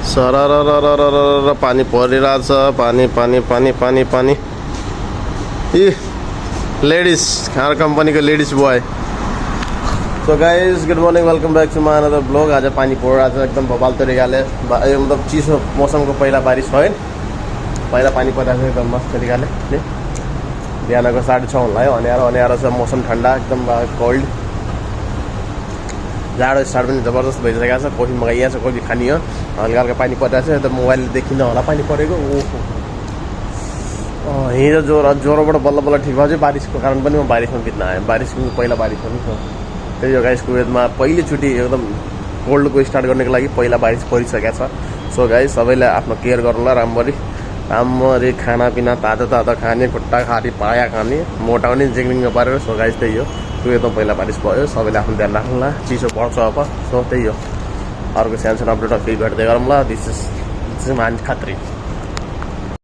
सरर पानी परिरहेछ पानी पानी पानी पानी पानी इ लेडिज our कम्पनीको ladies boy so guys good morning welcome back to my another blog आज पानी परिरहेछ एकदम बबाल तरिकाले मतलब चिसो मौसमको पहिला बारिश भयो पहिला पानी परिरहेछ एकदम मस्त तरिकाले बिहानको 6:30 हुनलायो अनिहारो छ मौसम ठन्डा एकदम कोल्ड जाडो स्टार्ट पनि जबरजस्त भइसकेको छ कफी मगाइएको छ कफी खानी हो हल्का हल्का पानी परिरहेछ त मोबाइलले देखिन होला पानी परेको हिजो ज्वरोबाट बल्ल बल्ल ठिक भयो बारिसको कारण पनि म बारिसमा बित्न आएँ बारिसको पहिला बारिस पनि छ त्यही हो गाइस कुवेतमा पहिलोचोटि एकदम कोल्डको स्टार्ट गर्नको लागि पहिला बारिस परिसकेको छ सो गाइस सबैले आफ्नो केयर गर्नुला राम्ररी खानापिना तातो खाने खुट्टा खारी पाया खाने मोटाउने जेग्रिङमा पारेर सो गाइस त्यही हो कुवेतमा पहिला बारिस भयो सबैले आफ्नो ध्यान राख्नुला चिसो पर्छ अब सो त्यही हो अर्को सानो अपडेट फेरि भेट्दै गरौँला दिस इज मान्छे खत्री